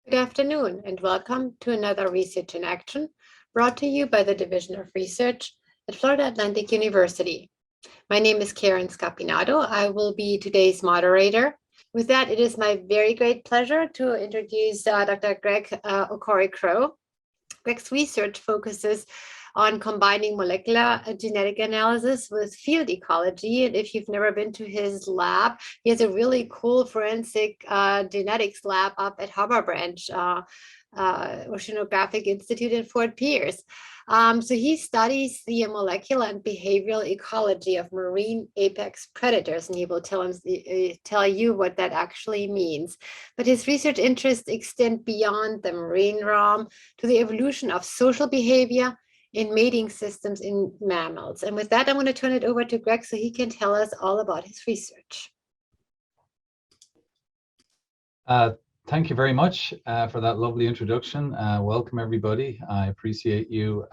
Good afternoon and welcome to another Research in Action brought to you by the Division of Research at Florida Atlantic University. My name is Karen Scapinato. I will be today's moderator. With that, it is my very great pleasure to introduce Dr. Greg Crowe. Greg's research focuses on combining molecular genetic analysis with field ecology. And if you've never been to his lab, he has a really cool forensic genetics lab up at Harbor Branch Oceanographic Institute in Fort Pierce. So he studies the molecular and behavioral ecology of marine apex predators, and he will tell you what that actually means. But his research interests extend beyond the marine realm to the evolution of social behavior in mating systems in mammals. And with that, I'm going to turn it over to Greg so he can tell us all about his research. Thank you very much for that lovely introduction. Welcome, everybody. I appreciate you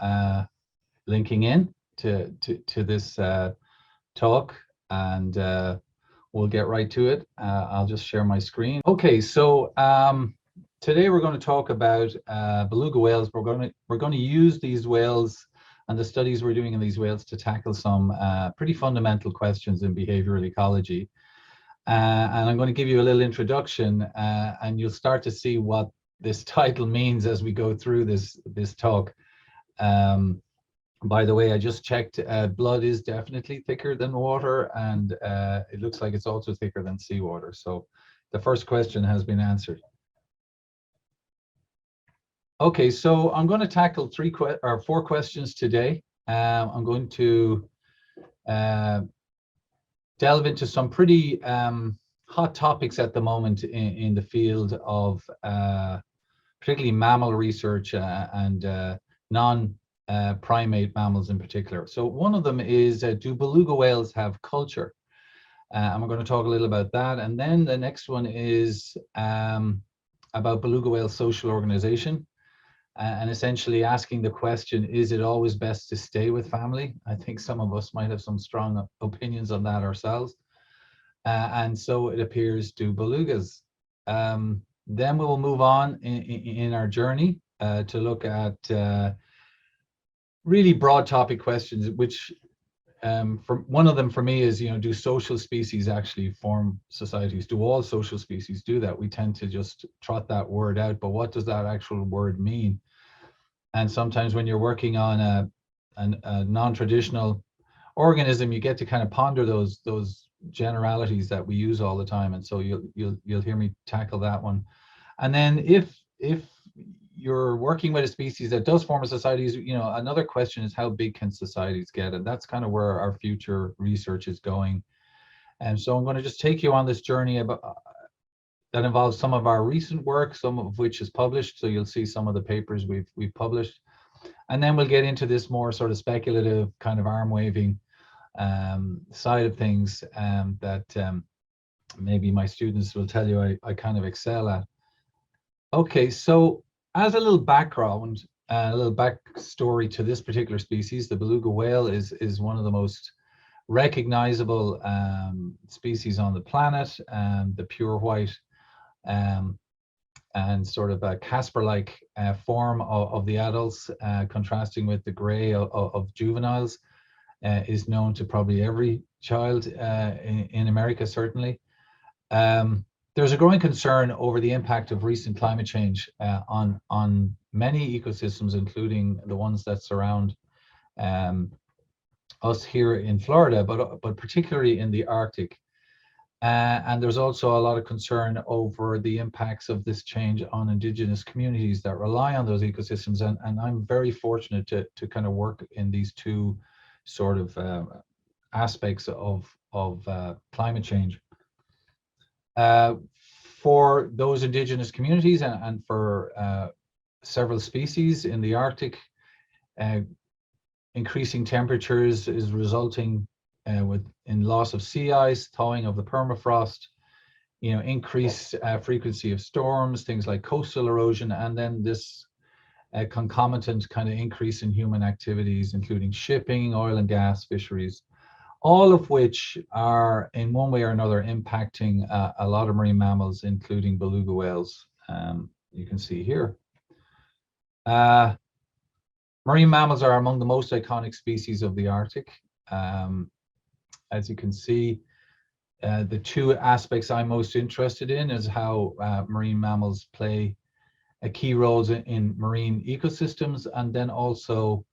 linking in to this talk, and we'll get right to it. I'll just share my screen. Okay, so today we're going to talk about beluga whales. We're going to use these whales and the studies we're doing in these whales to tackle some pretty fundamental questions in behavioral ecology. And I'm going to give you a little introduction, and you'll start to see what this title means as we go through this talk. By the way, I just checked, blood is definitely thicker than water, and it looks like it's also thicker than seawater. So the first question has been answered. Okay, so I'm going to tackle four questions today. I'm going to delve into some pretty hot topics at the moment in the field of particularly mammal research and non-primate mammals in particular. So one of them is, do beluga whales have culture? And we're going to talk a little about that. And then the next one is about beluga whale social organization. And essentially asking the question, is it always best to stay with family? I think some of us might have some strong opinions on that ourselves. And so it appears, do belugas. Then we will move on in our journey to look at really broad topic questions, which for one of them for me is, do social species actually form societies? Do all social species do that? We tend to just trot that word out, but what does that actual word mean? And sometimes when you're working on a non-traditional organism, you get to kind of ponder those generalities that we use all the time. And so you'll hear me tackle that one. And then if you're working with a species that does form a society, another question is, how big can societies get? And that's kind of where our future research is going. And so I'm going to just take you on this journey that involves some of our recent work, some of which is published. So you'll see some of the papers we've published. And then we'll get into this more sort of speculative kind of arm waving side of things that maybe my students will tell you I kind of excel at. Okay, so as a little background, a little backstory to this particular species, the beluga whale is one of the most recognizable species on the planet, the pure white and sort of a Casper-like form of the adults, contrasting with the gray of juveniles, is known to probably every child in America, certainly. There's a growing concern over the impact of recent climate change on many ecosystems, including the ones that surround us here in Florida, but particularly in the Arctic. And there's also a lot of concern over the impacts of this change on indigenous communities that rely on those ecosystems. And I'm very fortunate to kind of work in these two sort of aspects of climate change. For those indigenous communities and for several species in the Arctic, increasing temperatures is resulting in loss of sea ice, thawing of the permafrost, increased frequency of storms, things like coastal erosion, and then this concomitant kind of increase in human activities, including shipping, oil and gas, fisheries, all of which are in one way or another impacting a lot of marine mammals, including beluga whales. you can see here. Marine mammals are among the most iconic species of the Arctic. As you can see, the two aspects I'm most interested in is how marine mammals play a key roles in marine ecosystems, and then also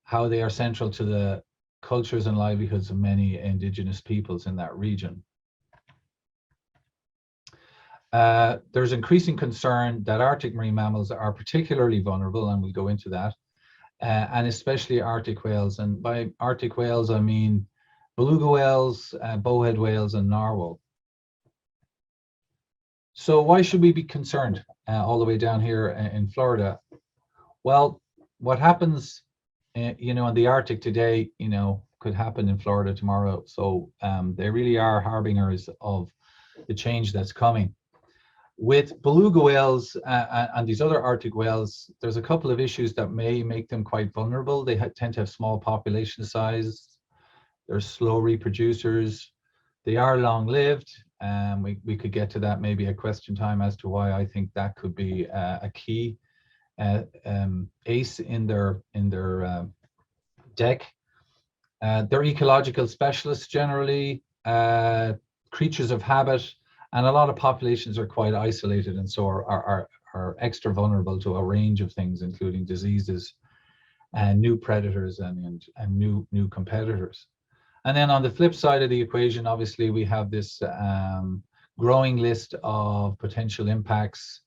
how they are central to the cultures and livelihoods of many indigenous peoples in that region. There's increasing concern that Arctic marine mammals are particularly vulnerable, and we'll go into that, and especially Arctic whales. And by Arctic whales, I mean beluga whales, bowhead whales, and narwhal. So why should we be concerned all the way down here in Florida? Well, what happens, in the Arctic today, could happen in Florida tomorrow. So they really are harbingers of the change that's coming. With beluga whales and these other Arctic whales, there's a couple of issues that may make them quite vulnerable. They tend to have small population size. They're slow reproducers. They are long-lived. We could get to that maybe at question time as to why I think that could be a key ace in their deck. They're ecological specialists generally, creatures of habit, and a lot of populations are quite isolated, and so are extra vulnerable to a range of things, including diseases and new predators and new competitors. And then on the flip side of the equation, obviously, we have this growing list of potential impacts.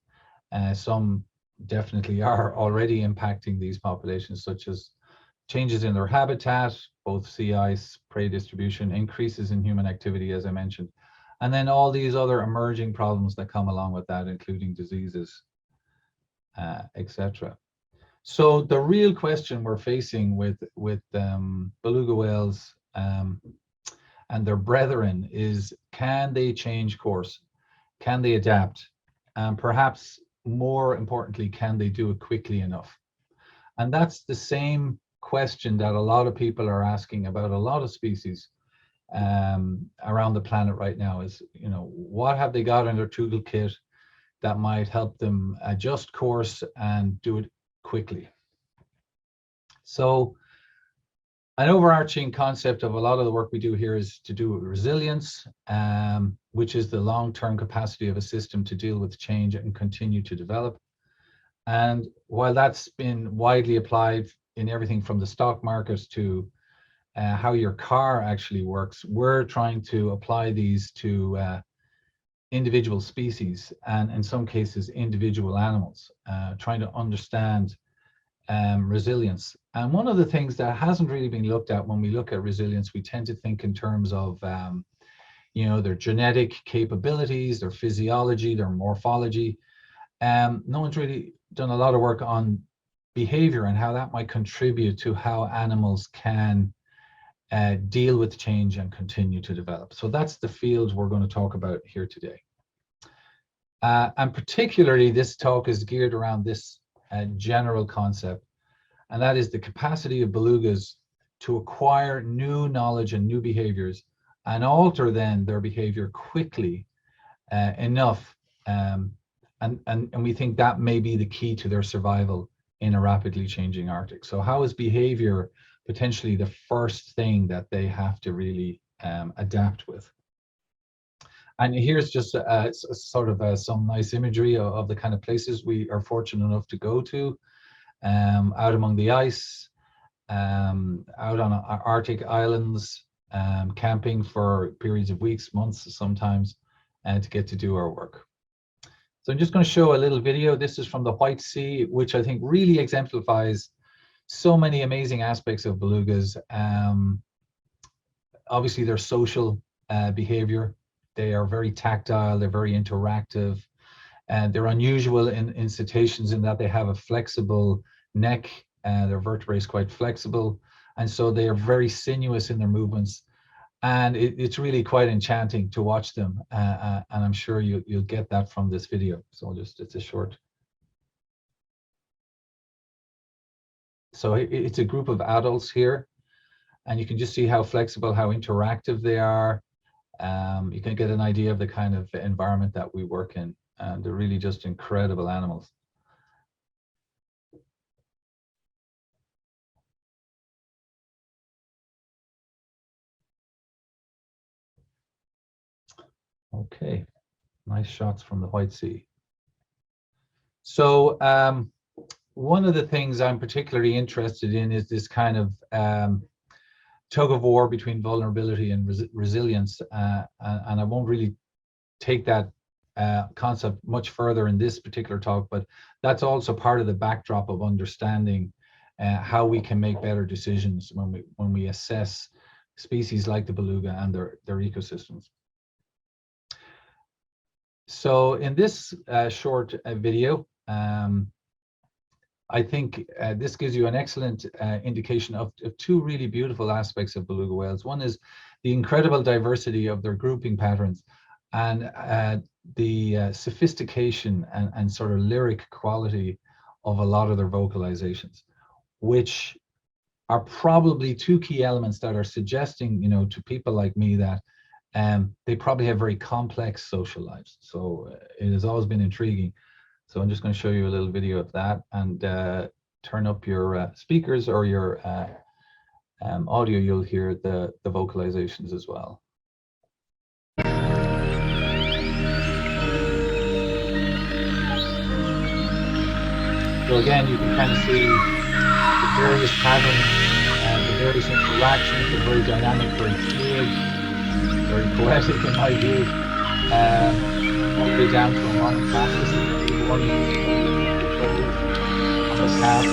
Some definitely are already impacting these populations, such as changes in their habitat, both sea ice, prey distribution, increases in human activity, as I mentioned, and then all these other emerging problems that come along with that, including diseases, etc. So the real question we're facing with beluga whales and their brethren is, can they change course? Can they adapt? And perhaps more importantly, can they do it quickly enough? And that's the same question that a lot of people are asking about a lot of species around the planet right now is, what have they got in their toolkit that might help them adjust course and do it quickly? So an overarching concept of a lot of the work we do here is to do with resilience, which is the long-term capacity of a system to deal with change and continue to develop. And while that's been widely applied in everything from the stock market to how your car actually works, we're trying to apply these to individual species and in some cases individual animals, trying to understand resilience. And one of the things that hasn't really been looked at when we look at resilience, we tend to think in terms of their genetic capabilities, their physiology, their morphology. No one's really done a lot of work on behavior and how that might contribute to how animals can deal with change and continue to develop. So that's the field we're going to talk about here today. And particularly this talk is geared around this general concept, and that is the capacity of belugas to acquire new knowledge and new behaviors and alter then their behavior quickly enough. And we think that may be the key to their survival in a rapidly changing Arctic. So how is behavior potentially the first thing that they have to really adapt with? And here's just some nice imagery of the kind of places we are fortunate enough to go to, out among the ice, out on Arctic islands, camping for periods of weeks, months sometimes, and to get to do our work. So I'm just going to show a little video. This is from the White Sea, which I think really exemplifies so many amazing aspects of belugas. Obviously, their social behavior. They are very tactile, they're very interactive, and they're unusual in cetaceans in that they have a flexible neck, their vertebrae is quite flexible, and so they are very sinuous in their movements. And it's really quite enchanting to watch them, and I'm sure you'll get that from this video. So it's a short. So it's a group of adults here, and you can just see how flexible, how interactive they are. You can get an idea of the kind of environment that we work in, and they're really just incredible animals. Okay, nice shots from the White Sea. So one of the things I'm particularly interested in is this kind of tug of war between vulnerability and resilience, and I won't really take that concept much further in this particular talk, but that's also part of the backdrop of understanding how we can make better decisions when we assess species like the beluga and their ecosystems. So in this short video, I think this gives you an excellent indication of two really beautiful aspects of beluga whales. One is the incredible diversity of their grouping patterns, and the sophistication and sort of lyric quality of a lot of their vocalizations, which are probably two key elements that are suggesting, you know, to people like me that they probably have very complex social lives. So it has always been intriguing. So I'm just going to show you a little video of that, and turn up your speakers or your audio. You'll hear the vocalizations as well. So again, you can kind of see the various patterns and the various interactions. They're very dynamic, very fluid, very poetic in my view. All the way down to a monotasis, one on the calf.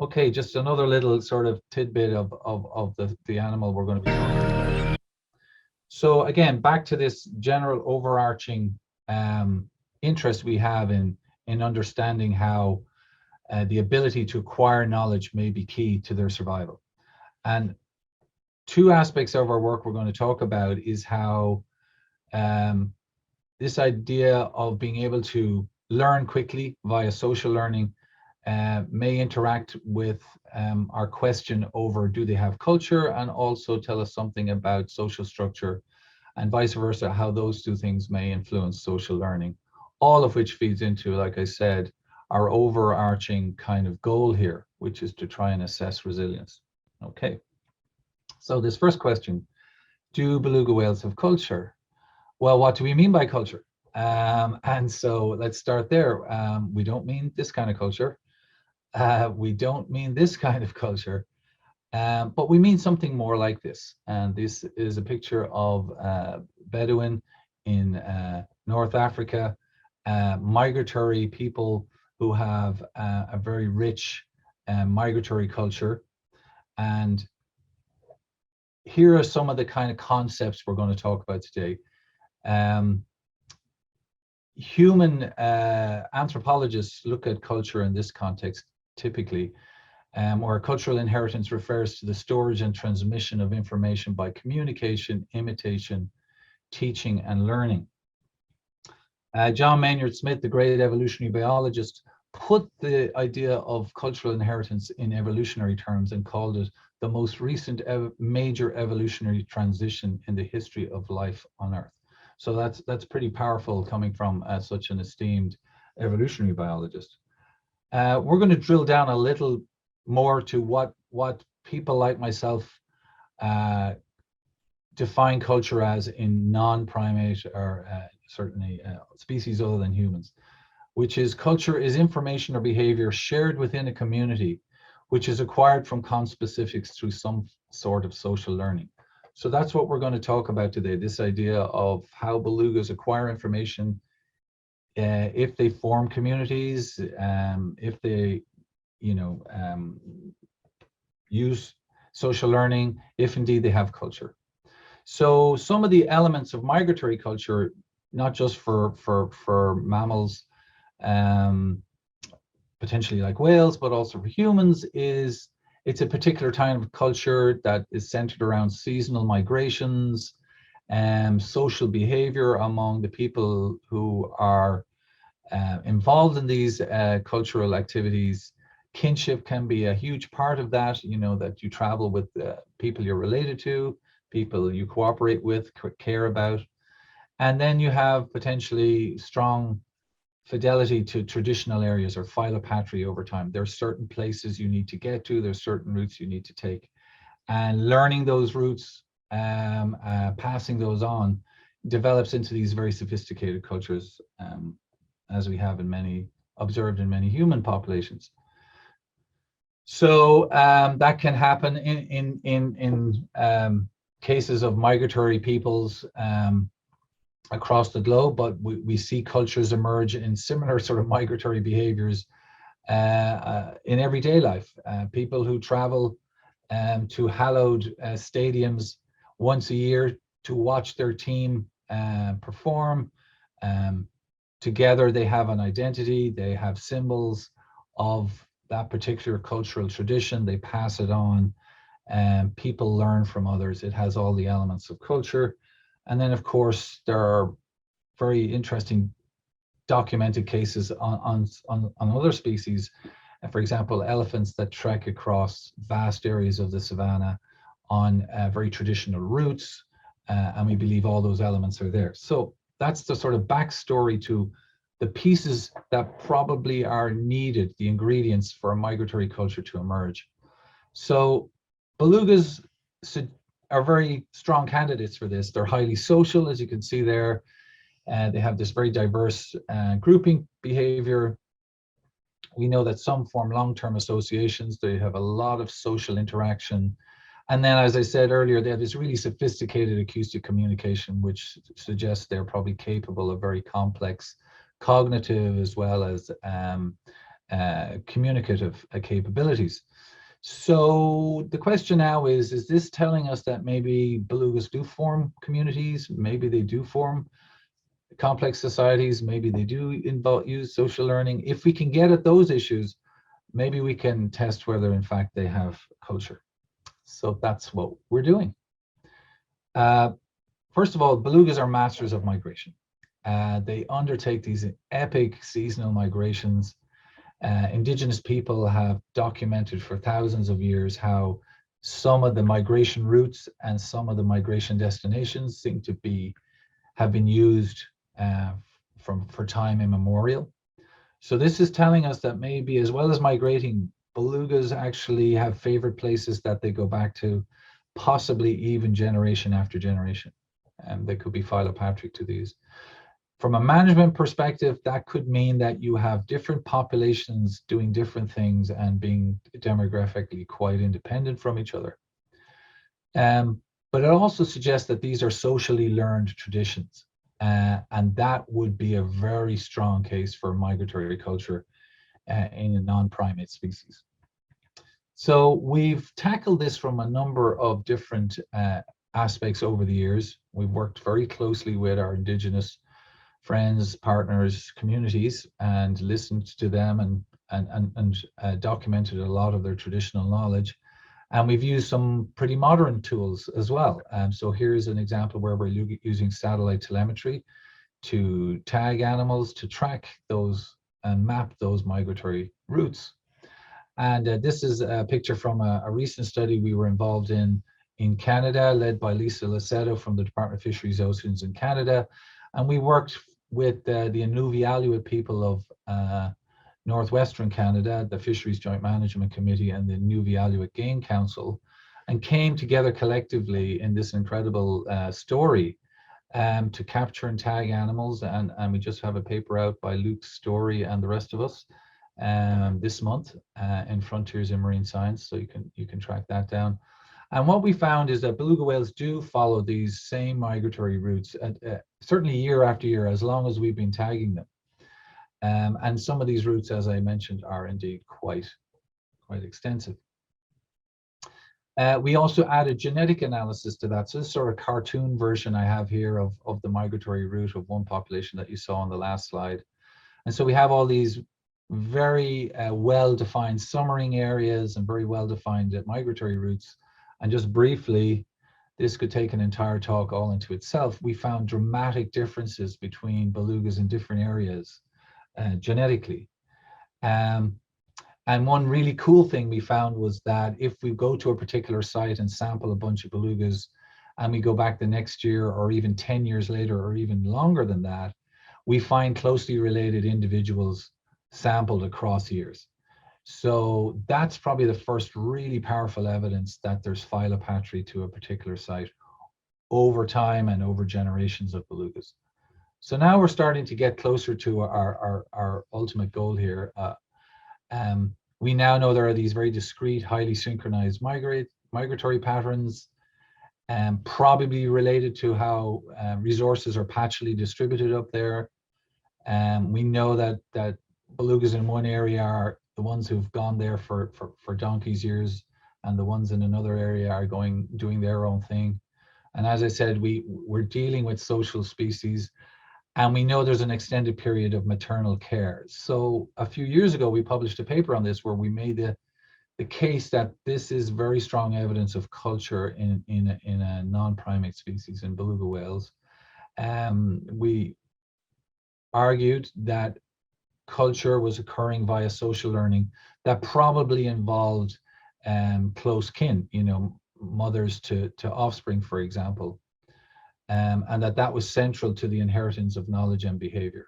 Okay, just another little sort of tidbit of the animal we're going to be talking about. So again, back to this general overarching interest we have in understanding how the ability to acquire knowledge may be key to their survival. And two aspects of our work we're going to talk about is how this idea of being able to learn quickly via social learning may interact with our question over do they have culture, and also tell us something about social structure, and vice versa, how those two things may influence social learning, all of which feeds into, like I said, our overarching kind of goal here, which is to try and assess resilience. Okay, so this first question, do beluga whales have culture? Well, what do we mean by culture? And so let's start there. We don't mean this kind of culture. We don't mean this kind of culture, but we mean something more like this. And this is a picture of Bedouin in North Africa, migratory people who have a very rich migratory culture. And here are some of the kind of concepts we're going to talk about today. Human anthropologists look at culture in this context typically, where cultural inheritance refers to the storage and transmission of information by communication, imitation, teaching, and learning. John Maynard Smith, the great evolutionary biologist, put the idea of cultural inheritance in evolutionary terms and called it the most recent major evolutionary transition in the history of life on Earth. So that's pretty powerful coming from such an esteemed evolutionary biologist. We're going to drill down a little more to what people like myself define culture as in non-primate or certainly species other than humans, which is culture is information or behavior shared within a community, which is acquired from conspecifics through some sort of social learning. So that's what we're going to talk about today, this idea of how belugas acquire information, if they form communities, if they, you know, use social learning, if indeed they have culture. So some of the elements of migratory culture, not just for mammals, potentially like whales, but also for humans, is it's a particular kind of culture that is centered around seasonal migrations and social behavior among the people who are involved in these cultural activities. Kinship can be a huge part of that, you know, that you travel with people you're related to, people you cooperate with, care about. And then you have potentially strong fidelity to traditional areas or philopatry over time. There are certain places you need to get to, there's certain routes you need to take. and learning those roots, passing those on, develops into these very sophisticated cultures, as we have observed in many human populations. So that can happen in cases of migratory peoples across the globe, but we see cultures emerge in similar sort of migratory behaviors in everyday life. People who travel to hallowed stadiums once a year to watch their team perform. Together they have an identity, they have symbols of that particular cultural tradition, they pass it on, and people learn from others. It has all the elements of culture. And then, of course, there are very interesting documented cases on other species. For example, elephants that trek across vast areas of the savannah on very traditional routes, and we believe all those elements are there. So that's the sort of backstory to the pieces that probably are needed, the ingredients for a migratory culture to emerge. So belugas are very strong candidates for this. They're highly social, as you can see there. They have this very diverse grouping behavior. We know that some form long-term associations. They have a lot of social interaction. And then, as I said earlier, they have this really sophisticated acoustic communication, which suggests they're probably capable of very complex cognitive as well as communicative capabilities. So the question now is this telling us that maybe belugas do form communities? Maybe they do form complex societies, maybe they do use social learning. If we can get at those issues, maybe we can test whether in fact they have culture. So that's what we're doing. First of all, belugas are masters of migration. They undertake these epic seasonal migrations. Indigenous people have documented for thousands of years how some of the migration routes and some of the migration destinations seem to have been used for time immemorial. So this is telling us that maybe, as well as migrating, belugas actually have favorite places that they go back to, possibly even generation after generation. They could be philopatric to these. From a management perspective, that could mean that you have different populations doing different things and being demographically quite independent from each other. But it also suggests that these are socially learned traditions. And that would be a very strong case for migratory culture in a non-primate species. So we've tackled this from a number of different aspects over the years. We've worked very closely with our Indigenous friends, partners, communities, and listened to them and documented a lot of their traditional knowledge. And we've used some pretty modern tools as well. So here's an example where we're using satellite telemetry to tag animals, to track those and map those migratory routes. And this is a picture from a recent study we were involved in Canada, led by Lisa Lassetto from the Department of Fisheries, Oceans in Canada. And we worked with the Inuvialuit people of Northwestern Canada, the Fisheries Joint Management Committee, and the Inuvialuit Game Council, and came together collectively in this incredible story to capture and tag animals. And we just have a paper out by Luke Story and the rest of us this month in Frontiers in Marine Science, so you can track that down. And what we found is that beluga whales do follow these same migratory routes, certainly year after year, as long as we've been tagging them. And some of these routes, as I mentioned, are indeed quite extensive. We also added genetic analysis to that. So this sort of cartoon version I have here of the migratory route of one population that you saw on the last slide. And so we have all these very well-defined summering areas and very well-defined migratory routes. And just briefly, this could take an entire talk all into itself. We found dramatic differences between belugas in different areas genetically. And one really cool thing we found was that if we go to a particular site and sample a bunch of belugas, and we go back the next year or even 10 years later or even longer than that, we find closely related individuals sampled across years. So that's probably the first really powerful evidence that there's phylopatry to a particular site over time and over generations of belugas. So now we're starting to get closer to our ultimate goal here. We now know there are these very discrete, highly synchronized migratory patterns, probably related to how resources are patchily distributed up there. We know that belugas in one area are the ones who've gone there for donkey's years, and the ones in another area are doing their own thing. And as I said, we're dealing with social species, and we know there's an extended period of maternal care. So a few years ago, we published a paper on this where we made the case that this is very strong evidence of culture in a non-primate species, in beluga whales. We argued that culture was occurring via social learning that probably involved close kin, mothers to offspring, for example, and that was central to the inheritance of knowledge and behavior.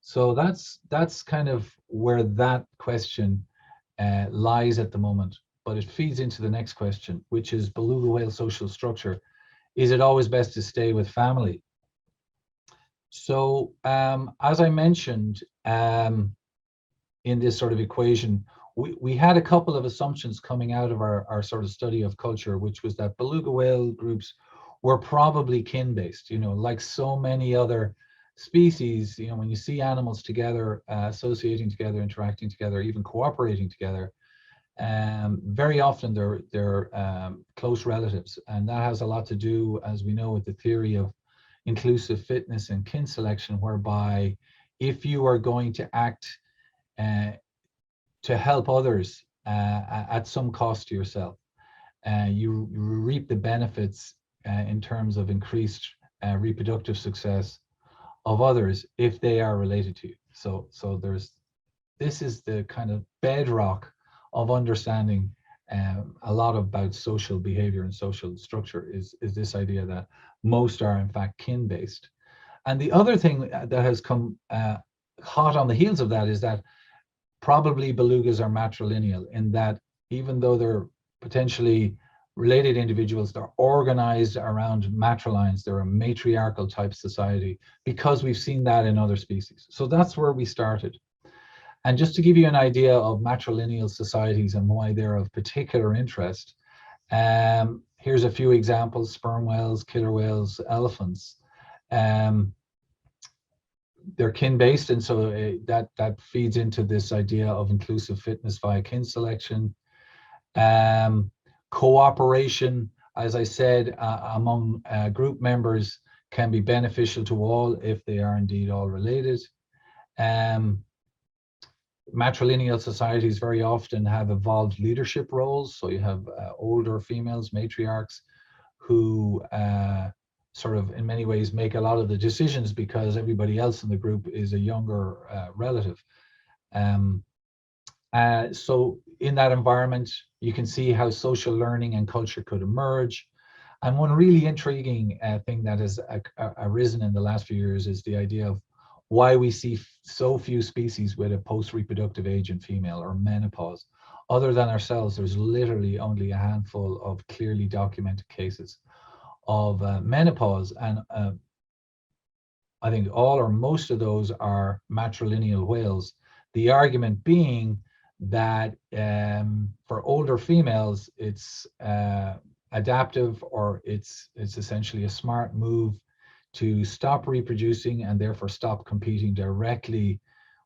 So that's kind of where that question lies at the moment, but it feeds into the next question, which is beluga whale social structure. Is it always best to stay with family? So as I mentioned, in this sort of equation, we had a couple of assumptions coming out of our sort of study of culture, which was that beluga whale groups were probably kin-based, like so many other species. When you see animals together, associating together, interacting together, even cooperating together, very often they're close relatives. And that has a lot to do, as we know, with the theory of inclusive fitness and kin selection, whereby if you are going to act to help others at some cost to yourself, you reap the benefits in terms of increased reproductive success of others if they are related to you. So this is the kind of bedrock of understanding a lot about social behavior and social structure is this idea that most are in fact kin-based. And the other thing that has come hot on the heels of that is that probably belugas are matrilineal, in that even though they're potentially related individuals, they're organized around matrilines. They're a matriarchal type society, because we've seen that in other species. So that's where we started. And just to give you an idea of matrilineal societies and why they're of particular interest, here's a few examples: sperm whales, killer whales, elephants. They're kin-based, and so that feeds into this idea of inclusive fitness via kin selection. Cooperation, as I said, among group members can be beneficial to all if they are indeed all related. Matrilineal societies very often have evolved leadership roles. So you have older females, matriarchs, who sort of in many ways make a lot of the decisions because everybody else in the group is a younger relative. So in that environment, you can see how social learning and culture could emerge. And one really intriguing thing that has arisen in the last few years is the idea of why we see so few species with a post-reproductive age in female, or menopause. Other than ourselves, there's literally only a handful of clearly documented cases of menopause. And I think all or most of those are matrilineal whales. The argument being that for older females, it's adaptive, or it's essentially a smart move to stop reproducing and therefore stop competing directly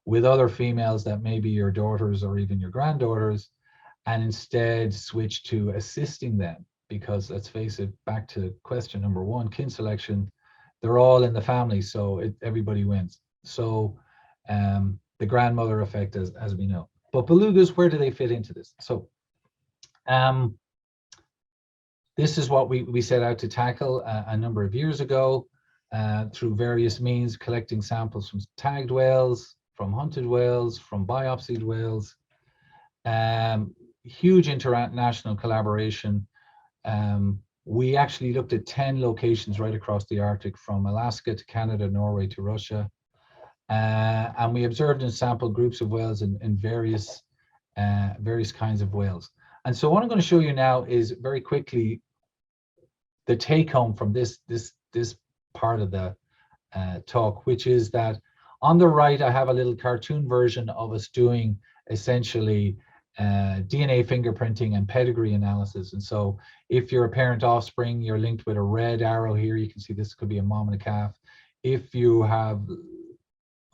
with other females that may be your daughters or even your granddaughters, and instead switch to assisting them. Because let's face it, back to question number one, kin selection, they're all in the family, so everybody wins. So the grandmother effect, as we know. But belugas, where do they fit into this? So this is what we set out to tackle a number of years ago through various means, collecting samples from tagged whales, from hunted whales, from biopsied whales. Huge international collaboration. We actually looked at 10 locations right across the Arctic, from Alaska to Canada, Norway to Russia. And we observed and sampled groups of whales in various various kinds of whales. And so what I'm going to show you now is very quickly the take home from this part of the talk, which is that on the right, I have a little cartoon version of us doing essentially DNA fingerprinting and pedigree analysis. And so if you're a parent offspring, you're linked with a red arrow here. You can see this could be a mom and a calf. If you have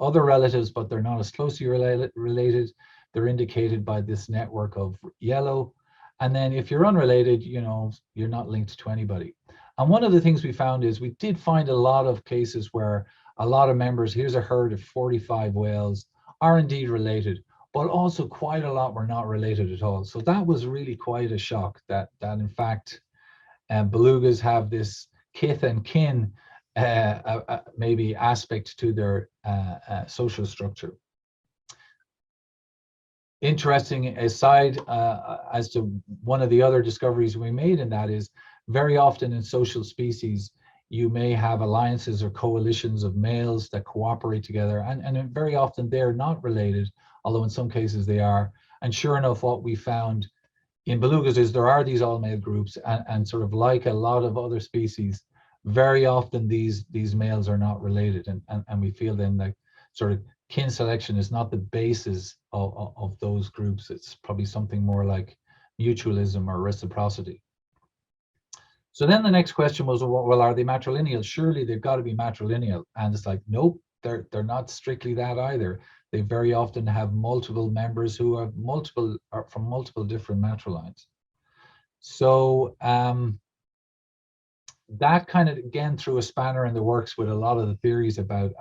other relatives, but they're not as closely related, they're indicated by this network of yellow. And then if you're unrelated, you know, you're not linked to anybody. And one of the things we found is we did find a lot of cases where a lot of members, here's a herd of 45 whales, are indeed related, but also quite a lot were not related at all. So that was really quite a shock that in fact, belugas have this kith and kin maybe aspect to their social structure. Interesting aside as to one of the other discoveries we made in that is very often in social species, you may have alliances or coalitions of males that cooperate together, and very often they're not related, although in some cases they are. And sure enough, what we found in belugas is there are these all-male groups, and sort of like a lot of other species, very often these males are not related, and we feel then that sort of kin selection is not the basis of those groups. It's probably something more like mutualism or reciprocity. So then the next question was, well, are they matrilineal? Surely they've got to be matrilineal. And it's like, nope, they're not strictly that either. They very often have multiple members who are from multiple different matrilines. So that kind of again threw a spanner in the works with a lot of the theories about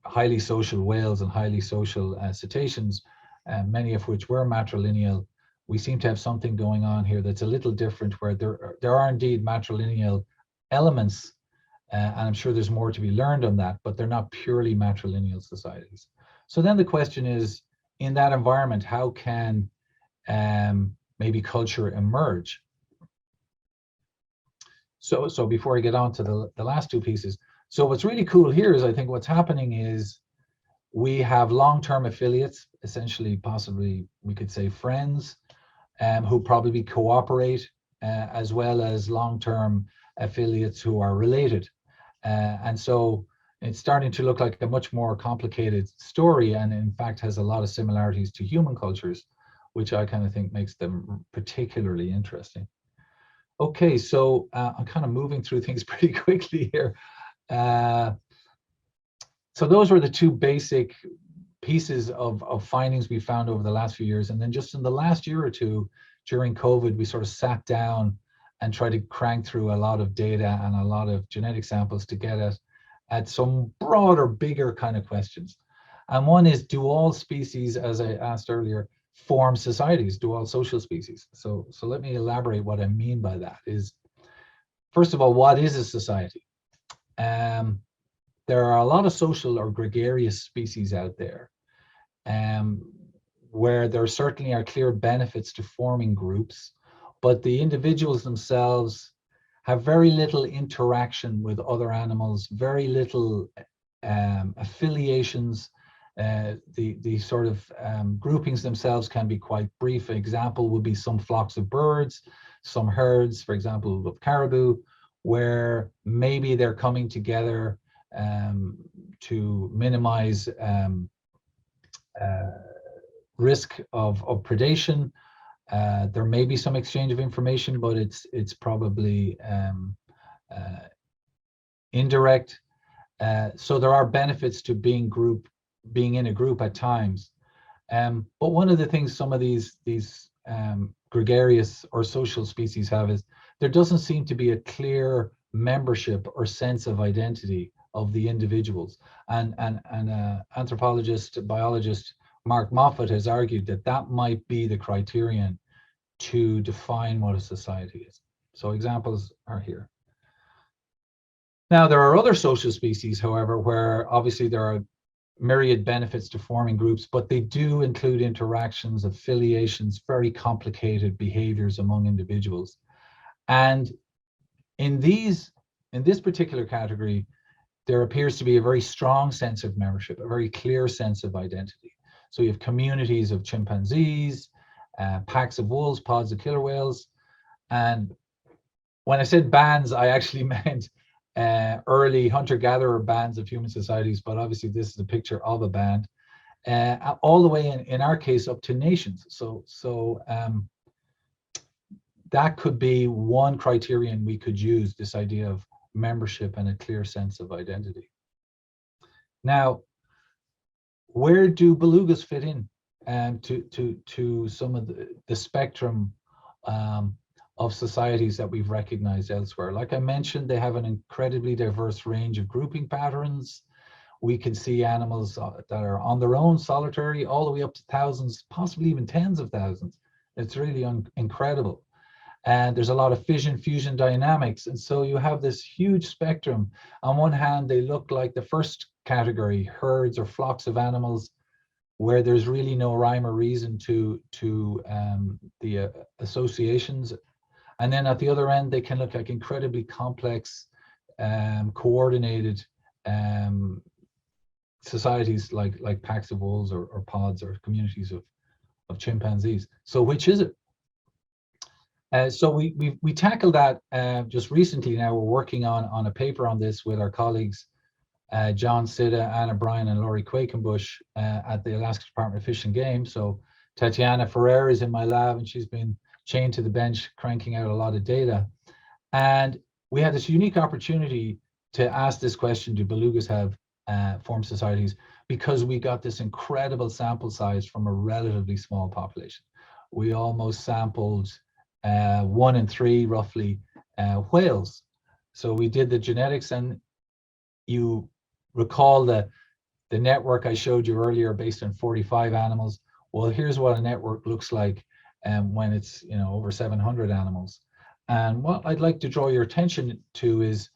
highly social whales and highly social cetaceans, many of which were matrilineal. We seem to have something going on here that's a little different, where there are indeed matrilineal elements, and I'm sure there's more to be learned on that, but they're not purely matrilineal societies. So then the question is, in that environment, how can maybe culture emerge? So before I get on to the last two pieces, so what's really cool here is I think what's happening is we have long-term affiliates, essentially, possibly we could say friends, who probably cooperate, as well as long-term affiliates who are related. And so it's starting to look like a much more complicated story, and in fact has a lot of similarities to human cultures, which I kind of think makes them particularly interesting. Okay, so I'm kind of moving through things pretty quickly here. So those were the two basic pieces of findings we found over the last few years. And then just in the last year or two, during COVID, we sort of sat down and tried to crank through a lot of data and a lot of genetic samples to get at some broader, bigger kind of questions. And one is, do all species, as I asked earlier, form societies? Do all social species? So let me elaborate what I mean by that. Is, first of all, what is a society? There are a lot of social or gregarious species out there, where there certainly are clear benefits to forming groups, but the individuals themselves have very little interaction with other animals, very little affiliations. The sort of groupings themselves can be quite brief. An example would be some flocks of birds, some herds, for example, of caribou, where maybe they're coming together to minimize risk of predation. There may be some exchange of information, but it's probably indirect. So there are benefits to being in a group at times. But one of the things some of these gregarious or social species have is there doesn't seem to be a clear membership or sense of identity of the individuals. And anthropologist, biologist Mark Moffat has argued that might be the criterion to define what a society is. So examples are here. Now, there are other social species, however, where obviously there are myriad benefits to forming groups, but they do include interactions, affiliations, very complicated behaviors among individuals. And in this particular category, there appears to be a very strong sense of membership, a very clear sense of identity. So you have communities of chimpanzees, packs of wolves, pods of killer whales. And when I said bands, I actually meant early hunter-gatherer bands of human societies, but obviously this is a picture of a band, all the way in our case up to nations. So that could be one criterion we could use, this idea of membership and a clear sense of identity. Now, where do belugas fit in to some of the spectrum of societies that we've recognized elsewhere? Like I mentioned, they have an incredibly diverse range of grouping patterns. We can see animals that are on their own, solitary, all the way up to thousands, possibly even tens of thousands. It's really incredible. And there's a lot of fission fusion dynamics. And so you have this huge spectrum. On one hand, they look like the first category, herds or flocks of animals, where there's really no rhyme or reason to the associations. And then at the other end, they can look like incredibly complex, coordinated societies like packs of wolves or pods or communities of chimpanzees. So which is it? So we tackled that just recently. Now we're working on a paper on this with our colleagues, John Sitta, Anna Bryan, and Laurie Quakenbush at the Alaska Department of Fish and Game. So Tatiana Ferrer is in my lab, and she's been chained to the bench, cranking out a lot of data. And we had this unique opportunity to ask this question: do belugas have formed societies? Because we got this incredible sample size from a relatively small population. We almost sampled 1 in 3, roughly, whales. So we did the genetics, and you recall the network I showed you earlier based on 45 animals. Well, here's what a network looks like when it's over 700 animals. And what I'd like to draw your attention to is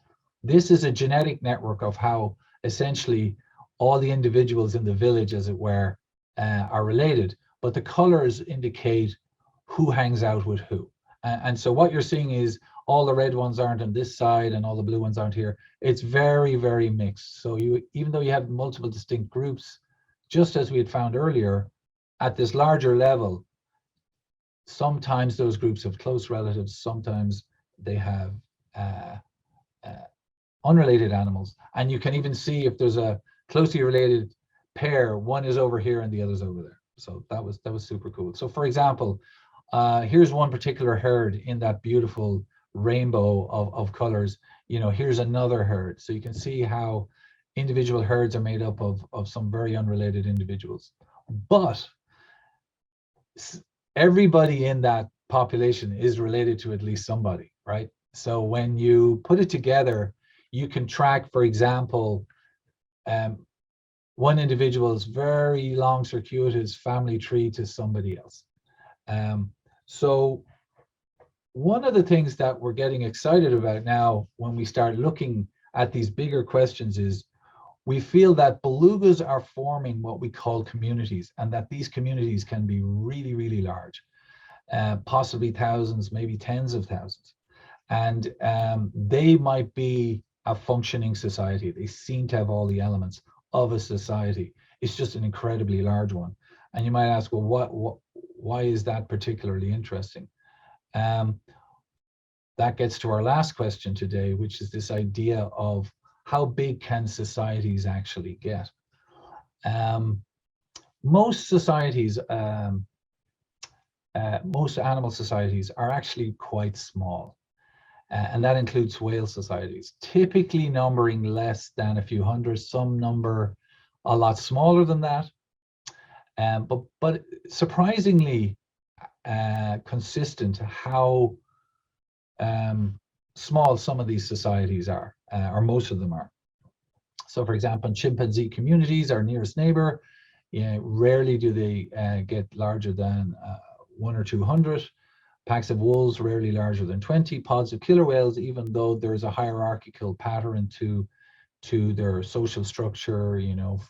this is a genetic network of how essentially all the individuals in the village, as it were, are related. But the colors indicate who hangs out with who. And so what you're seeing is all the red ones aren't on this side and all the blue ones aren't here. It's very, very mixed. So even though you have multiple distinct groups, just as we had found earlier, at this larger level, sometimes those groups have close relatives, sometimes they have unrelated animals. And you can even see if there's a closely related pair, one is over here and the other's over there. So that was super cool. So for example, here's one particular herd in that beautiful rainbow of colors. Here's another herd. So you can see how individual herds are made up of some very unrelated individuals. But everybody in that population is related to at least somebody, right? So when you put it together, you can track, for example, one individual's very long circuitous family tree to somebody else. So one of the things that we're getting excited about now when we start looking at these bigger questions is we feel that belugas are forming what we call communities, and that these communities can be really, really large, possibly thousands, maybe tens of thousands. And they might be a functioning society. They seem to have all the elements of a society. It's just an incredibly large one. And you might ask, well, why is that particularly interesting? That gets to our last question today, which is this idea of how big can societies actually get? Most societies, most animal societies are actually quite small. And that includes whale societies, typically numbering less than a few hundred. Some number a lot smaller than that. But surprisingly consistent how small some of these societies are, or most of them are. So for example, chimpanzee communities, our nearest neighbor, rarely do they get larger than 1 or 200. Packs of wolves, rarely larger than 20. Pods of killer whales, even though there's a hierarchical pattern to their social structure,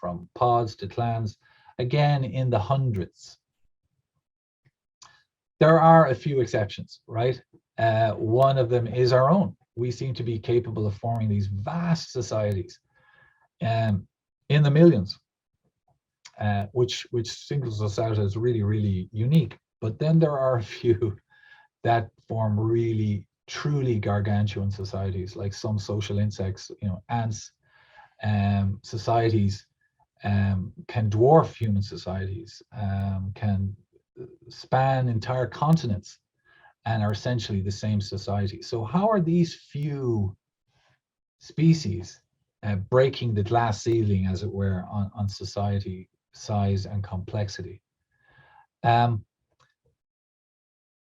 from pods to clans, again, in the hundreds. There are a few exceptions, right? One of them is our own. We seem to be capable of forming these vast societies in the millions. which singles us out as really, really unique. But then there are a few that form really, truly gargantuan societies, like some social insects, ants, societies can dwarf human societies, can span entire continents, and are essentially the same society. So how are these few species breaking the glass ceiling, as it were, on society size and complexity?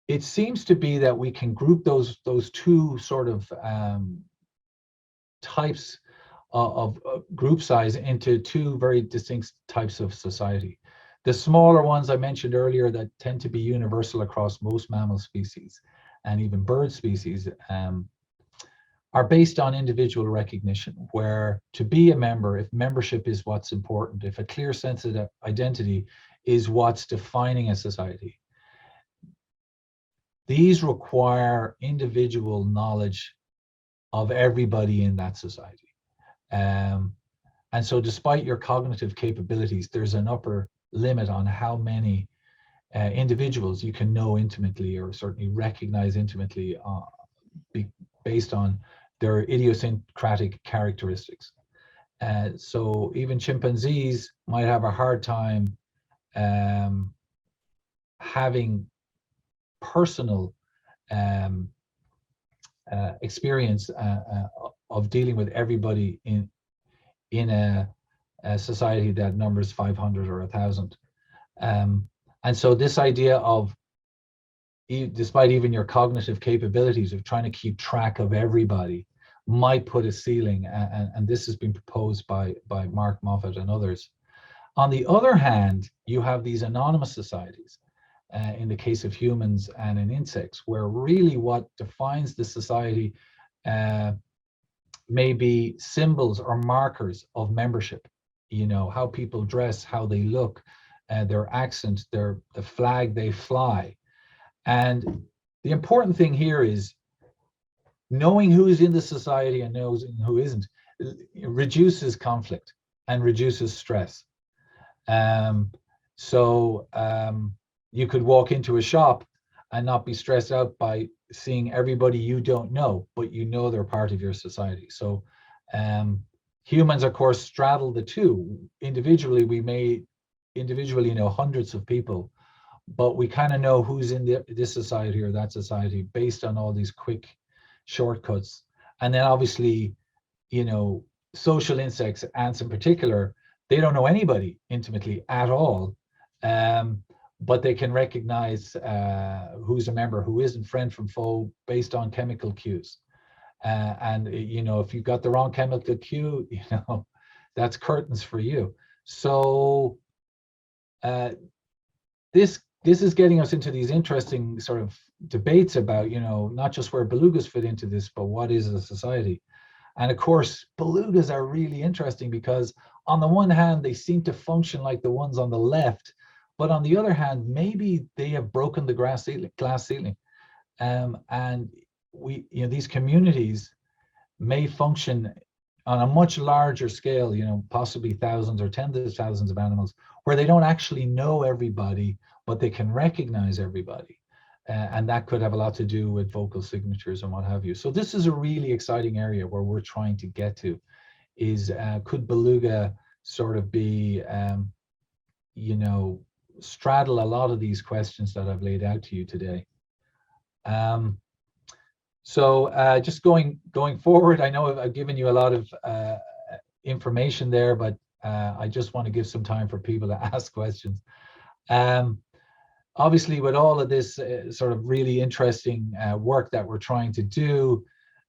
It seems to be that we can group those two sort of types of group size into two very distinct types of society. The smaller ones I mentioned earlier that tend to be universal across most mammal species and even bird species are based on individual recognition, where to be a member, if membership is what's important, if a clear sense of identity is what's defining a society, these require individual knowledge of everybody in that society. And so despite your cognitive capabilities, there's an upper limit on how many individuals you can know intimately, or certainly recognize intimately, based on their idiosyncratic characteristics. So even chimpanzees might have a hard time having personal experience of dealing with everybody in a society that numbers 500 or 1,000. And so this idea of, despite even your cognitive capabilities, of trying to keep track of everybody might put a ceiling, and this has been proposed by Mark Moffat and others. On the other hand, you have these anonymous societies, in the case of humans and in insects, where really what defines the society may be symbols or markers of membership. How people dress, how they look, their accent, the flag they fly. And the important thing here is knowing who is in the society and knows who isn't reduces conflict and reduces stress. So you could walk into a shop and not be stressed out by seeing everybody you don't know, but they're part of your society. So humans, of course, straddle the two. Individually, we may individually know hundreds of people, but we kind of know who's in this society or that society based on all these quick shortcuts. And then obviously, social insects, ants in particular, they don't know anybody intimately at all, but they can recognize who's a member, who isn't, friend from foe, based on chemical cues. And if you've got the wrong chemical cue, that's curtains for you. So this is getting us into these interesting sort of debates about, not just where belugas fit into this, but what is a society. And of course, belugas are really interesting because on the one hand, they seem to function like the ones on the left, but on the other hand, maybe they have broken the glass ceiling. And these communities may function on a much larger scale, possibly thousands or tens of thousands of animals, where they don't actually know everybody, but they can recognize everybody. And that could have a lot to do with vocal signatures and what have you. So this is a really exciting area where we're trying to get to, is could beluga sort of be, straddle a lot of these questions that I've laid out to you today. So just going forward, I know I've given you a lot of information there, but I just want to give some time for people to ask questions. Obviously, with all of this sort of really interesting work that we're trying to do,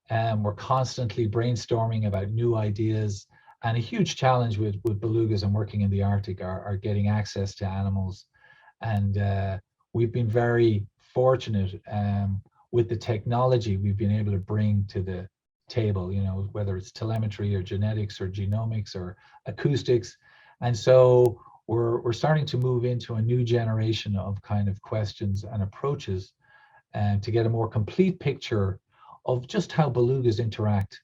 we're constantly brainstorming about new ideas. And a huge challenge with belugas and working in the Arctic are getting access to animals. And we've been very fortunate with the technology we've been able to bring to the table, whether it's telemetry or genetics or genomics or acoustics. And so we're starting to move into a new generation of kind of questions and approaches, and to get a more complete picture of just how belugas interact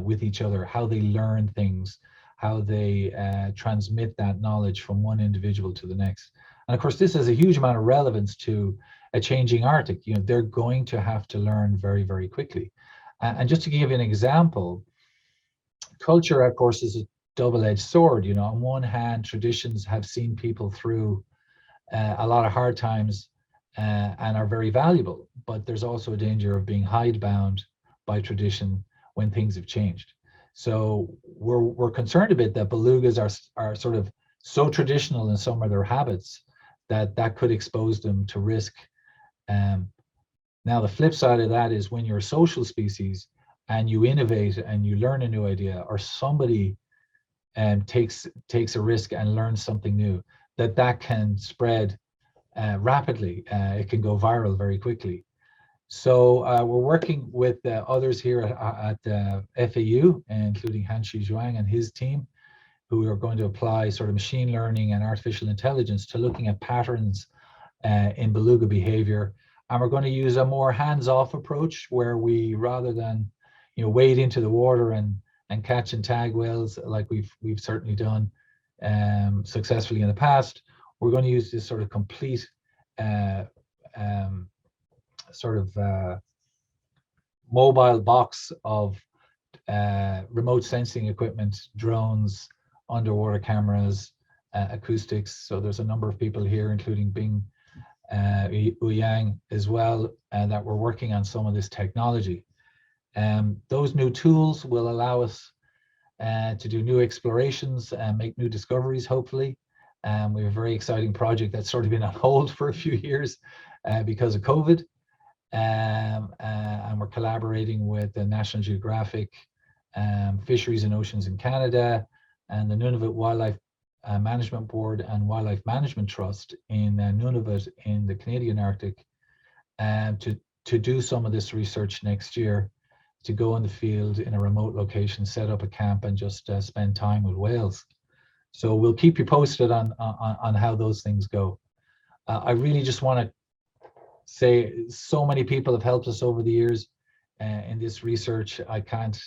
with each other, how they learn things, how they transmit that knowledge from one individual to the next. And of course, this has a huge amount of relevance to a changing Arctic. You know, they're going to have to learn very, very quickly. And just to give you an example, culture, of course, is a double-edged sword. You know, on one hand, traditions have seen people through a lot of hard times and are very valuable, but there's also a danger of being hidebound by tradition when things have changed. So we're concerned a bit that belugas are sort of so traditional in some of their habits that could expose them to risk. Now the flip side of that is when you're a social species and you innovate and you learn a new idea, or somebody takes a risk and learns something new, that can spread rapidly. It can go viral very quickly. So we're working with others here at FAU, including Han-Shi Zhuang and his team, who are going to apply sort of machine learning and artificial intelligence to looking at patterns in beluga behavior. And we're going to use a more hands-off approach where we, rather than wade into the water and catch and tag whales like we've certainly done successfully in the past, we're going to use this sort of complete mobile box of remote sensing equipment, drones, underwater cameras, acoustics. So there's a number of people here, including Bing Ouyang as well, that we're working on some of this technology. Those new tools will allow us to do new explorations and make new discoveries, hopefully. We have a very exciting project that's sort of been on hold for a few years because of COVID. And we're collaborating with the National Geographic, Fisheries and Oceans in Canada, and the Nunavut Wildlife Management Board and Wildlife Management Trust in Nunavut in the Canadian Arctic, to do some of this research next year, to go in the field in a remote location, set up a camp, and just spend time with whales. So we'll keep you posted on how those things go. I really just want to say so many people have helped us over the years in this research. I can't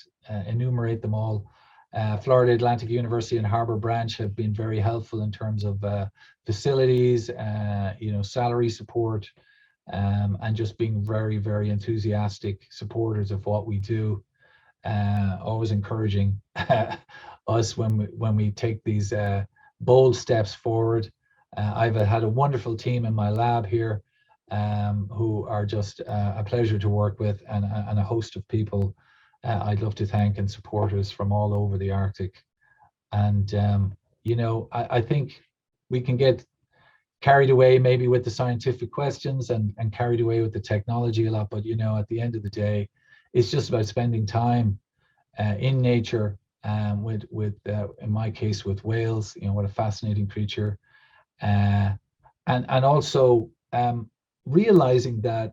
enumerate them all. Florida Atlantic University and Harbor Branch have been very helpful in terms of facilities, salary support, and just being very, very enthusiastic supporters of what we do. Always encouraging us when we take these bold steps forward. I've had a wonderful team in my lab here, who are just a pleasure to work with, and a host of people I'd love to thank, and supporters from all over the Arctic. And I think we can get carried away maybe with the scientific questions and carried away with the technology a lot, but at the end of the day, it's just about spending time in nature, with in my case with whales. What a fascinating creature, and also realizing that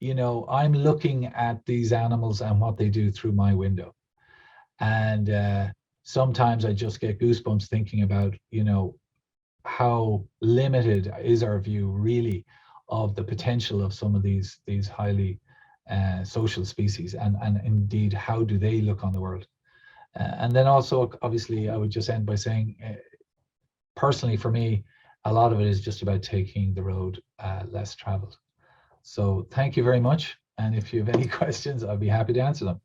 I'm looking at these animals and what they do through my window, and sometimes I just get goosebumps thinking about how limited is our view really of the potential of some of these highly social species, and indeed how do they look on the world. And then also, obviously, I would just end by saying, personally for me, a lot of it is just about taking the road less traveled. So thank you very much. And if you have any questions, I'll be happy to answer them.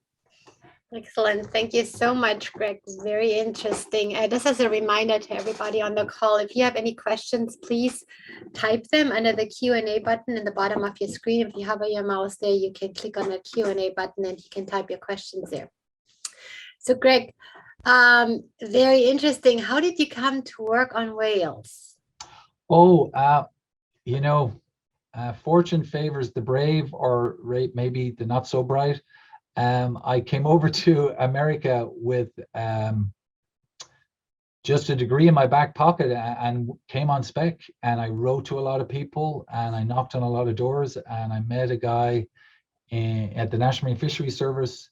Excellent. Thank you so much, Greg. Very interesting. Just as a reminder to everybody on the call, if you have any questions, please type them under the Q&A button in the bottom of your screen. If you have your mouse there, you can click on the Q&A button and you can type your questions there. So Greg, very interesting. How did you come to work on whales? Oh, fortune favors the brave, or maybe the not so bright. I came over to America with just a degree in my back pocket and came on spec, and I wrote to a lot of people and I knocked on a lot of doors, and I met a guy at the National Marine Fisheries Service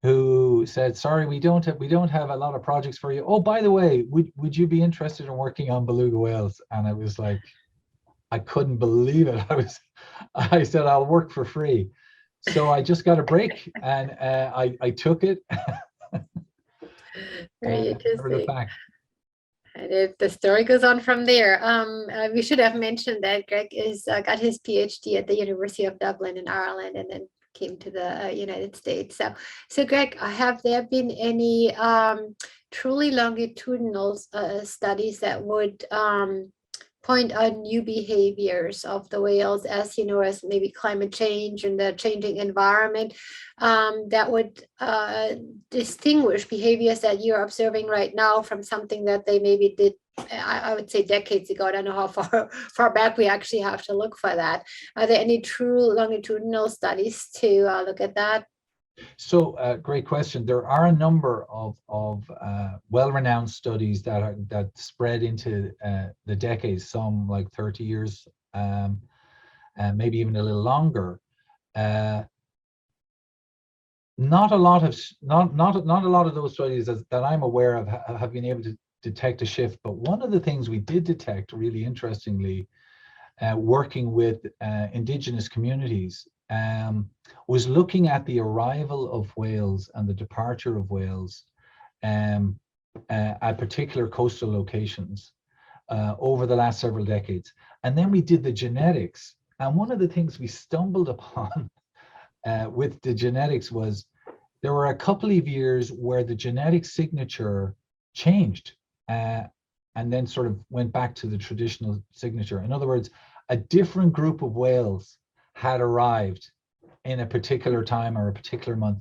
who said, sorry, we don't have a lot of projects for you. Oh, by the way, would you be interested in working on beluga whales? And I was like, I couldn't believe it. I said, I'll work for free. So I just got a break, and I took it. Very Never look interesting. back. And the story goes on from there. We should have mentioned that Greg is got his PhD at the University of Dublin in Ireland, and then came to the United States. So Greg, have there been any truly longitudinal studies that would point out new behaviors of the whales, as you know, as maybe climate change and the changing environment, that would distinguish behaviors that you're observing right now from something that they maybe did, I would say, decades ago. I don't know how far back we actually have to look for that. Are there any true longitudinal studies to look at that? So, great question. There are a number of well-renowned studies that spread into the decades, some like 30 years, and maybe even a little longer. Not a lot of those studies that I'm aware of have been able to detect a shift. But one of the things we did detect, really interestingly, working with indigenous communities, was looking at the arrival of whales and the departure of whales at particular coastal locations over the last several decades. And then we did the genetics. And one of the things we stumbled upon with the genetics was there were a couple of years where the genetic signature changed and then sort of went back to the traditional signature. In other words, a different group of whales had arrived in a particular time or a particular month.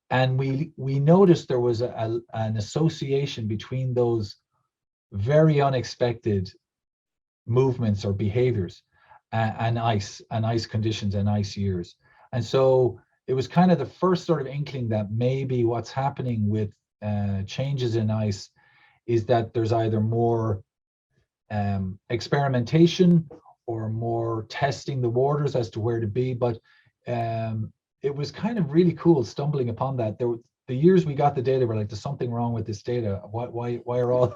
And we noticed there was an association between those very unexpected movements or behaviors and ice conditions and ice years. And so it was kind of the first sort of inkling that maybe what's happening with changes in ice is that there's either more experimentation or more testing the waters as to where to be. But it was kind of really cool stumbling upon that. The years we got the data were like, there's something wrong with this data. Why are all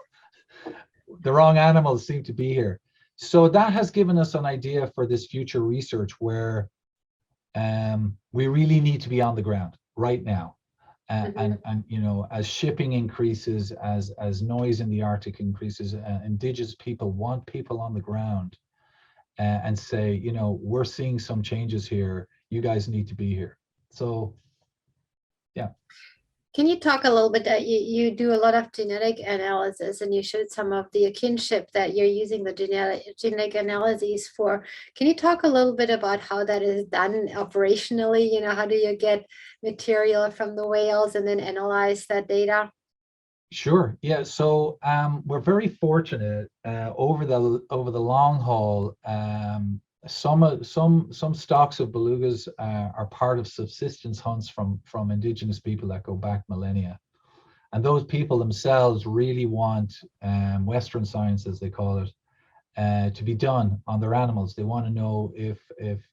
the wrong animals seem to be here? So that has given us an idea for this future research where we really need to be on the ground right now. And you know, as shipping increases, as noise in the Arctic increases, indigenous people want people on the ground and say, you know, we're seeing some changes here. You guys need to be here. So, yeah. Can you talk a little bit that you do a lot of genetic analysis, and you showed some of the kinship that you're using the genetic analyses for. Can you talk a little bit about how that is done operationally? You know, how do you get material from the whales and then analyze that data? Sure. Yeah. So we're very fortunate over the long haul. Some stocks of belugas are part of subsistence hunts from indigenous people that go back millennia, and those people themselves really want Western science, as they call it, to be done on their animals. They want to know if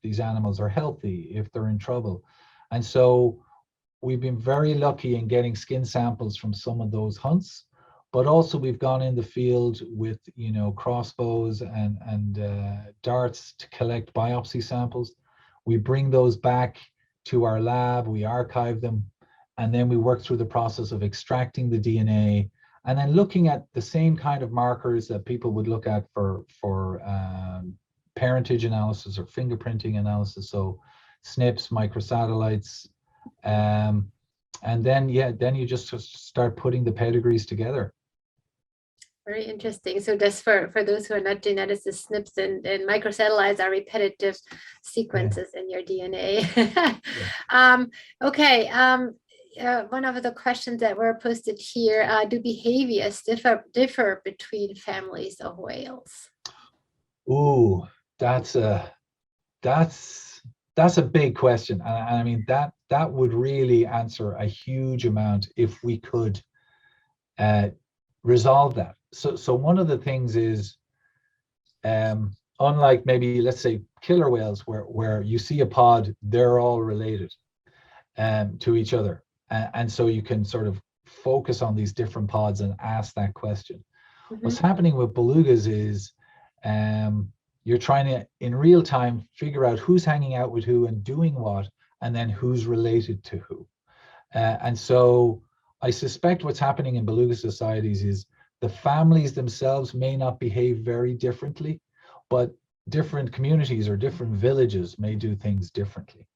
these animals are healthy, if they're in trouble, and so we've been very lucky in getting skin samples from some of those hunts, but also we've gone in the field with, you know, crossbows and darts to collect biopsy samples. We bring those back to our lab, we archive them, and then we work through the process of extracting the DNA and then looking at the same kind of markers that people would look at for parentage analysis or fingerprinting analysis. So SNPs, microsatellites, and then you just start putting the pedigrees together. Very interesting. So just for those who are not geneticists, SNPs and microsatellites are repetitive sequences in your DNA. Okay. One of the questions that were posted here, do behaviors differ between families of whales? Ooh, that's a big question. And I mean, that would really answer a huge amount if we could resolve that. So one of the things is, unlike maybe, let's say, killer whales, where you see a pod, they're all related to each other. And so you can sort of focus on these different pods and ask that question. What's happening with belugas is you're trying to, in real time, figure out who's hanging out with who and doing what, and then who's related to who. And so I suspect what's happening in beluga societies is the families themselves may not behave very differently, but different communities or different villages may do things differently.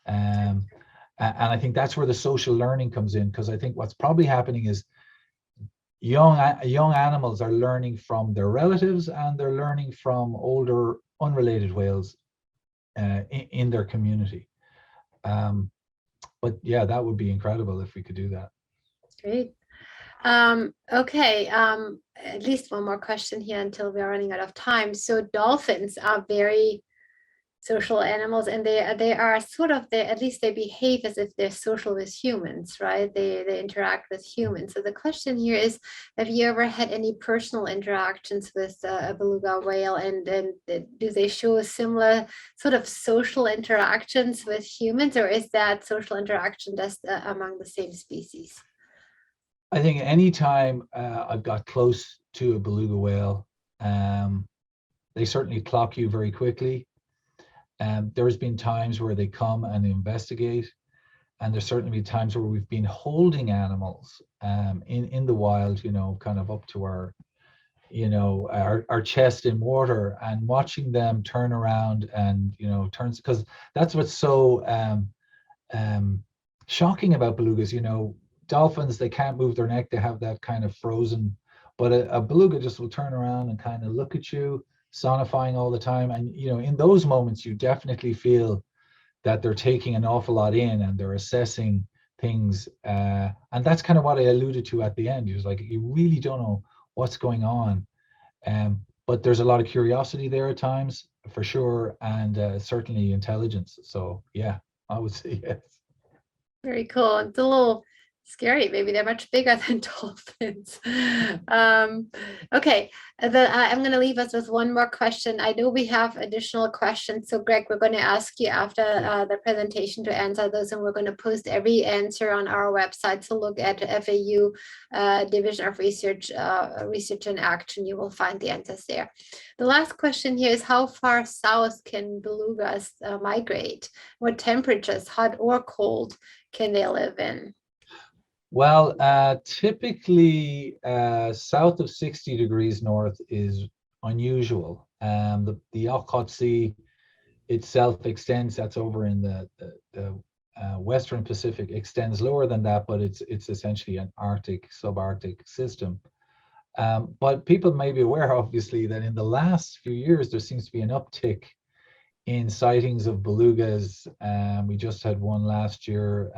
And I think that's where the social learning comes in, because I think what's probably happening is young animals are learning from their relatives, and they're learning from older unrelated whales in their community. But yeah, that would be incredible if we could do that. Great. Okay, at least one more question here until we are running out of time. So dolphins are very social animals, and they are sort of, they, at least they behave as if they're social with humans, right? They interact with humans. So the question here is, have you ever had any personal interactions with a beluga whale, and do they show similar sort of social interactions with humans, or is that social interaction just among the same species? I think anytime I've got close to a beluga whale, they certainly clock you very quickly. There's been times where they come and investigate, and there's certainly been times where we've been holding animals in the wild, you know, kind of up to our, you know, our chest in water, and watching them turn around and, you know, turns, because that's what's so shocking about belugas. You know, dolphins, they can't move their neck, they have that kind of frozen, but a beluga just will turn around and kind of look at you, sonifying all the time. And you know, in those moments you definitely feel that they're taking an awful lot in, and they're assessing things, and that's kind of what I alluded to at the end. He was like, you really don't know what's going on, but there's a lot of curiosity there at times, for sure, and certainly intelligence. So yeah, I would say yes. Very cool. It's a little scary. Maybe they're much bigger than dolphins. Okay, I'm going to leave us with one more question. I know we have additional questions. So Greg, we're going to ask you after the presentation to answer those, and we're going to post every answer on our website. So look at FAU Division of Research, Research in Action. You will find the answers there. The last question here is, how far south can belugas migrate? What temperatures, hot or cold, can they live in? Well, typically south of 60 degrees north is unusual. The Okhotsk itself extends, that's over in the Western Pacific, extends lower than that, but it's essentially an Arctic, subarctic system. But people may be aware, obviously, that in the last few years, there seems to be an uptick in sightings of belugas. We just had one last year,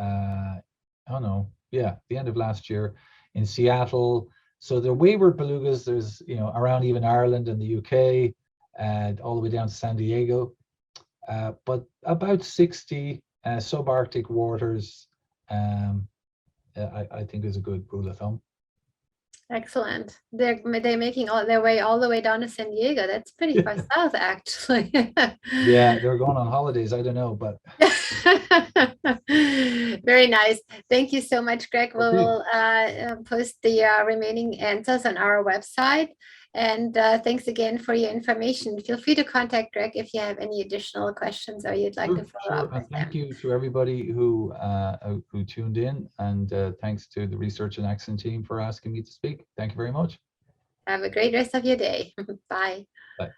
oh no, yeah, the end of last year in Seattle. So they're wayward belugas. There's, you know, around even Ireland and the UK, and all the way down to San Diego. But about 60 subarctic waters, I think is a good rule of thumb. Excellent. They're making all their way all the way down to San Diego. That's pretty far south, actually. Yeah, they're going on holidays. I don't know, but very nice. Thank you so much, Greg. We okay. will post the remaining answers on our website. And thanks again for your information. Feel free to contact Greg if you have any additional questions or you'd like to follow up with And thank them. you to everybody who tuned in, and thanks to the Research and Action team for asking me to speak. Thank you very much. Have a great rest of your day. Bye. Bye.